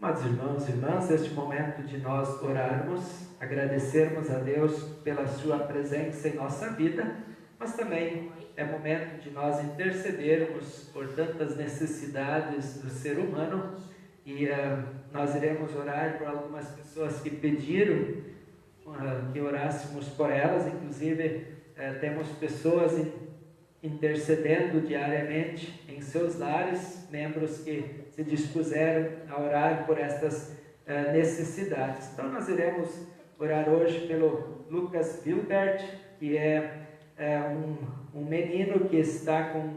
Amados irmãos e irmãs, este momento de nós orarmos, agradecermos a Deus pela sua presença em nossa vida, mas também é momento de nós intercedermos por tantas necessidades do ser humano, e nós iremos orar por algumas pessoas que pediram que orássemos por elas. Inclusive temos pessoas intercedendo diariamente em seus lares, membros que se dispuseram a orar por estas necessidades. Então nós iremos orar hoje pelo Lucas Wilbert, que é um menino que está com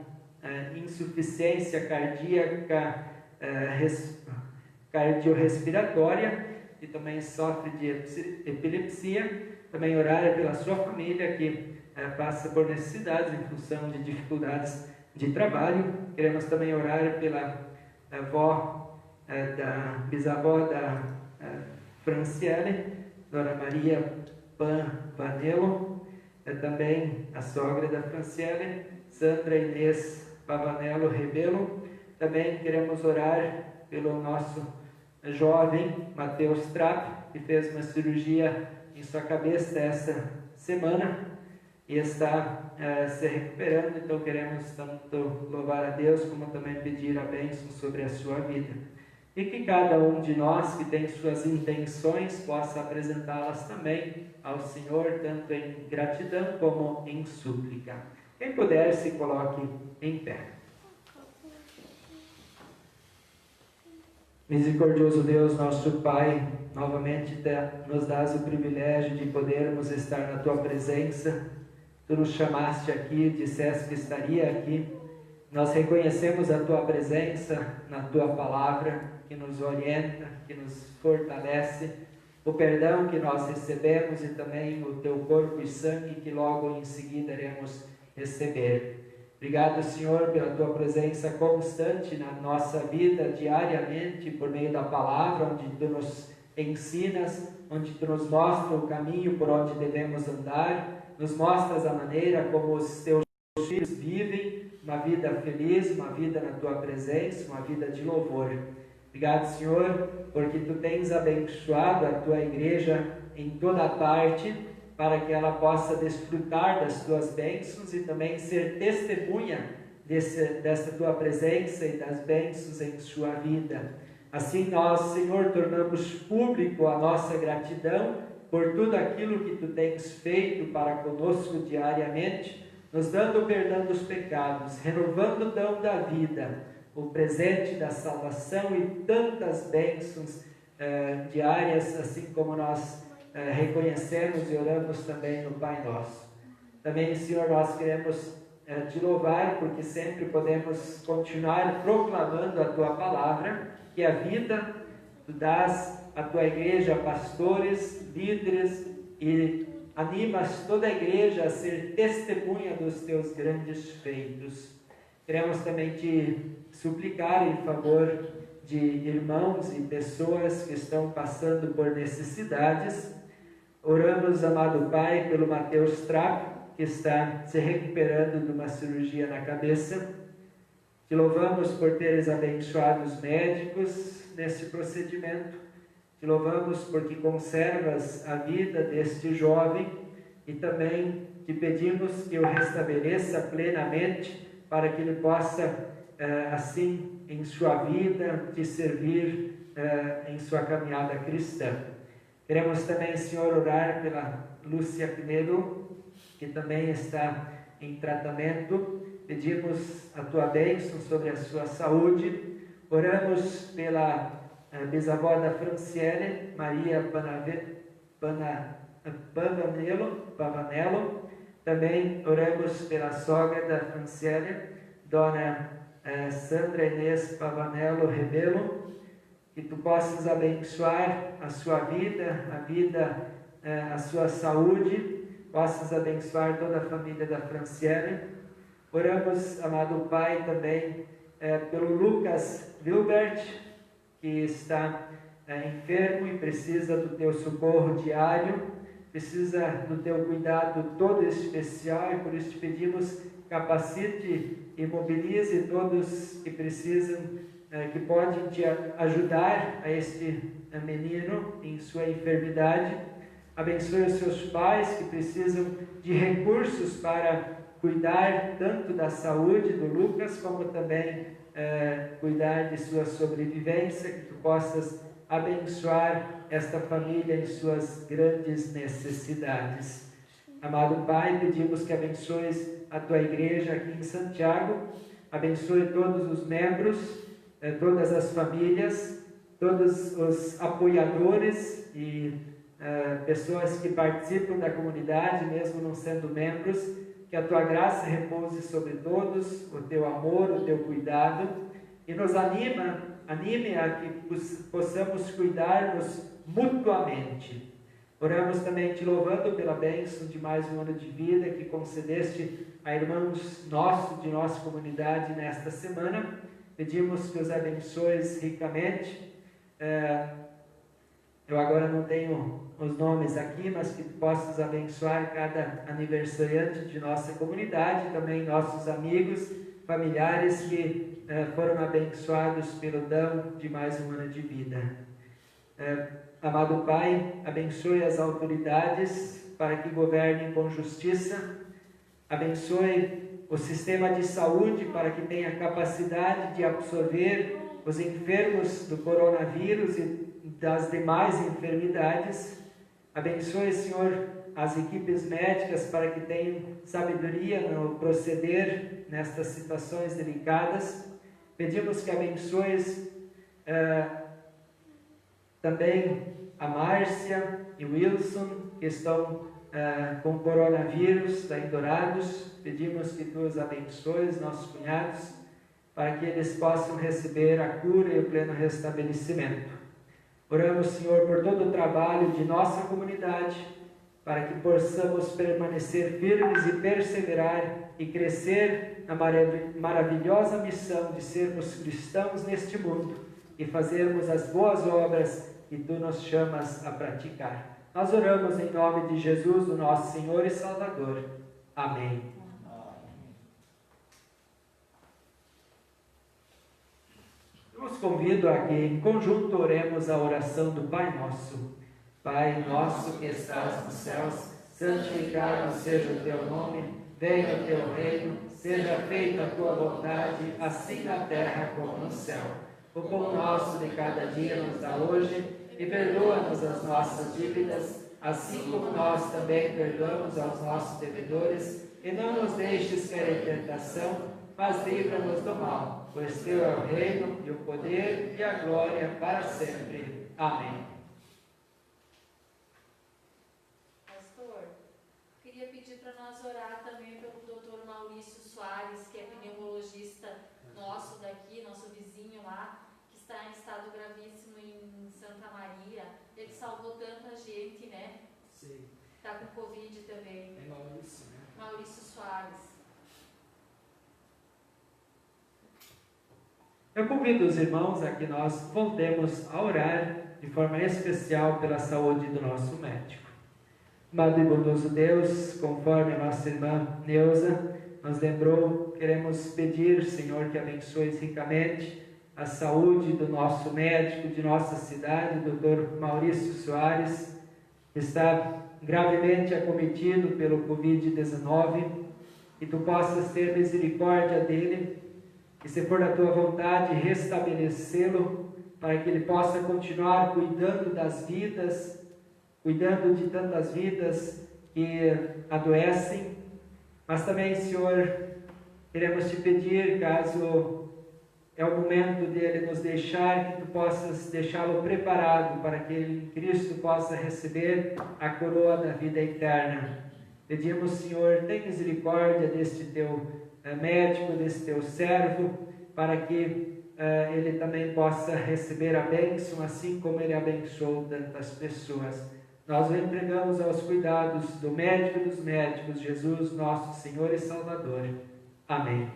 insuficiência cardíaca cardiorrespiratória e também sofre de epilepsia. Também orar pela sua família que passa por necessidades em função de dificuldades de trabalho. Queremos também orar pela bisavó da Franciele, Dona Maria Vanello, também a sogra da Franciele, Sandra Inês Pavanello Rebelo. Também queremos orar pelo nosso jovem Mateus Trapp, que fez uma cirurgia em sua cabeça esta semana e está se recuperando. Então queremos tanto louvar a Deus como também pedir a bênção sobre a sua vida, e que cada um de nós que tem suas intenções possa apresentá-las também ao Senhor, tanto em gratidão como em súplica. Quem puder, se coloque em pé. Misericordioso Deus, nosso Pai, novamente nos dás o privilégio de podermos estar na Tua presença. Tu nos chamaste aqui, disseste que estaria aqui. Nós reconhecemos a Tua presença na Tua palavra, que nos orienta, que nos fortalece, o perdão que nós recebemos e também o Teu corpo e sangue que logo em seguida iremos receber. Obrigado, Senhor, pela Tua presença constante na nossa vida, diariamente, por meio da palavra, onde Tu nos ensinas, onde Tu nos mostra o caminho por onde devemos andar, nos mostras a maneira como os Teus filhos vivem uma vida feliz, uma vida na Tua presença, uma vida de louvor. Obrigado, Senhor, porque Tu tens abençoado a Tua igreja em toda parte, para que ela possa desfrutar das Tuas bênçãos e também ser testemunha dessa Tua presença e das bênçãos em sua vida. Assim nós, Senhor, tornamos público a nossa gratidão por tudo aquilo que Tu tens feito para conosco diariamente, nos dando o perdão dos pecados, renovando o dom da vida, o presente da salvação e tantas bênçãos diárias, assim como nós reconhecemos e oramos também no Pai Nosso. Também, Senhor, nós queremos Te louvar, porque sempre podemos continuar proclamando a Tua palavra, que a vida Tu dás à Tua igreja pastores, líderes, e animas toda a igreja a ser testemunha dos Teus grandes feitos. Queremos também Te suplicar em favor de irmãos e pessoas que estão passando por necessidades. Oramos, amado Pai, pelo Mateus Trapp, que está se recuperando de uma cirurgia na cabeça. Te louvamos por teres abençoado os médicos nesse procedimento. Te louvamos porque conservas a vida deste jovem e também Te pedimos que o restabeleça plenamente para que ele possa, assim, em sua vida, Te servir em sua caminhada cristã. Queremos também, Senhor, orar pela Lúcia Pinedo, que também está em tratamento. Pedimos a Tua bênção sobre a sua saúde. Oramos pela bisavó da Franciele, Maria Pavanello. Também oramos pela sogra da Franciele, Dona Sandra Inês Pavanello Rebelo, que Tu possas abençoar a sua vida, a sua saúde, possas abençoar toda a família da Franciele. Oramos, amado Pai, também pelo Lucas Wilbert, que está enfermo e precisa do Teu socorro diário, precisa do Teu cuidado todo especial, e por isso Te pedimos, capacite e mobilize todos que precisam, que podem Te ajudar a este menino em sua enfermidade. Abençoe os seus pais que precisam de recursos para cuidar tanto da saúde do Lucas, como também cuidar de sua sobrevivência, que Tu possas abençoar esta família em suas grandes necessidades. Amado Pai, pedimos que abençoes a Tua igreja aqui em Santiago, abençoe todos os membros, todas as famílias, todos os apoiadores e pessoas que participam da comunidade, mesmo não sendo membros, que a Tua graça repouse sobre todos, o Teu amor, o Teu cuidado, e nos anime a que possamos cuidar-nos mutuamente. Oramos também Te louvando pela bênção de mais um ano de vida que concedeste a irmãos nossos, de nossa comunidade nesta semana. Pedimos que os abençoes ricamente. Eu agora não tenho os nomes aqui, mas que Tu possas abençoar cada aniversariante de nossa comunidade, também nossos amigos, familiares que foram abençoados pelo dom de mais um ano de vida. Amado Pai, abençoe as autoridades para que governem com justiça. Abençoe o sistema de saúde para que tenha capacidade de absorver os enfermos do coronavírus e das demais enfermidades. Abençoe, Senhor, as equipes médicas para que tenham sabedoria no proceder nestas situações delicadas. Pedimos que abençoes também a Márcia e o Wilson, que estão com coronavírus, lá em Dourados. Pedimos que Tu os abençoes, nossos cunhados, para que eles possam receber a cura e o pleno restabelecimento. Oramos, Senhor, por todo o trabalho de nossa comunidade, para que possamos permanecer firmes e perseverar e crescer na maravilhosa missão de sermos cristãos neste mundo e fazermos as boas obras que Tu nos chamas a praticar. Nós oramos em nome de Jesus, o nosso Senhor e Salvador. Amém. Eu os convido a que em conjunto oremos a oração do Pai Nosso. Pai nosso que estás nos céus, santificado seja o Teu nome, venha o Teu reino, seja feita a Tua vontade, assim na terra como no céu. O pão nosso de cada dia nos dá hoje, e perdoa-nos as nossas dívidas, assim como nós também perdoamos aos nossos devedores, e não nos deixes cair em tentação, mas livra-nos do mal, pois Teu é o reino, e o poder, e a glória para sempre. Amém. Pastor, queria pedir para nós orar também pelo Dr. Maurício Soares, que é pneumologista nosso daqui, nosso vizinho lá, que está em estado gravíssimo em Santa Maria. Ele salvou tanta gente, né? Sim. Está com Covid também. É Maurício, né? Maurício Soares. Eu convido os irmãos a que nós voltemos a orar de forma especial pela saúde do nosso médico. Amado e bondoso Deus, conforme a nossa irmã Neuza nos lembrou, queremos pedir, Senhor, que abençoes ricamente a saúde do nosso médico de nossa cidade, Dr. Maurício Soares, que está gravemente acometido pelo Covid-19, e Tu possas ter misericórdia dele, e se for da Tua vontade, restabelecê-lo, para que ele possa continuar cuidando das vidas, cuidando de tantas vidas que adoecem. Mas também, Senhor, queremos Te pedir, caso é o momento dele nos deixar, que Tu possas deixá-lo preparado para que ele, em Cristo, possa receber a coroa da vida eterna. Pedimos, Senhor, tem misericórdia deste Teu médico, desse Teu servo, para que ele também possa receber a bênção, assim como ele abençoou tantas pessoas. Nós o entregamos aos cuidados do médico dos médicos, Jesus, nosso Senhor e Salvador. Amém.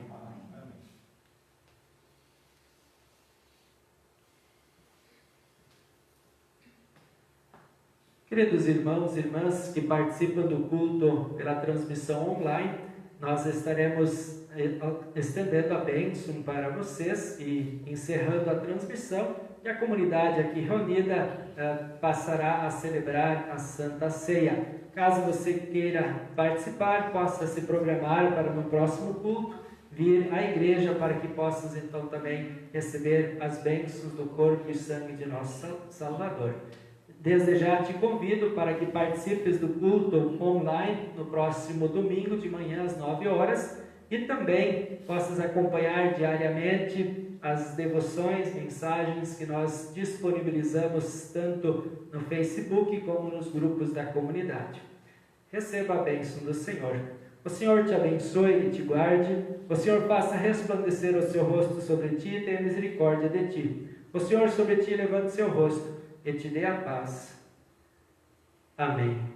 Queridos irmãos e irmãs que participam do culto pela transmissão online, nós estaremos estendendo a bênção para vocês e encerrando a transmissão, e a comunidade aqui reunida passará a celebrar a Santa Ceia. Caso você queira participar, possa se programar para no próximo culto, vir à igreja para que possas então também receber as bênçãos do corpo e sangue de nosso Salvador. Desde já te convido para que participes do culto online no próximo domingo de manhã às 9 horas e também possas acompanhar diariamente as devoções, mensagens que nós disponibilizamos tanto no Facebook como nos grupos da comunidade. Receba a bênção do Senhor. O Senhor te abençoe e te guarde. O Senhor faça resplandecer o seu rosto sobre ti e tenha misericórdia de ti. O Senhor sobre ti levante seu rosto e te dê a paz. Amém.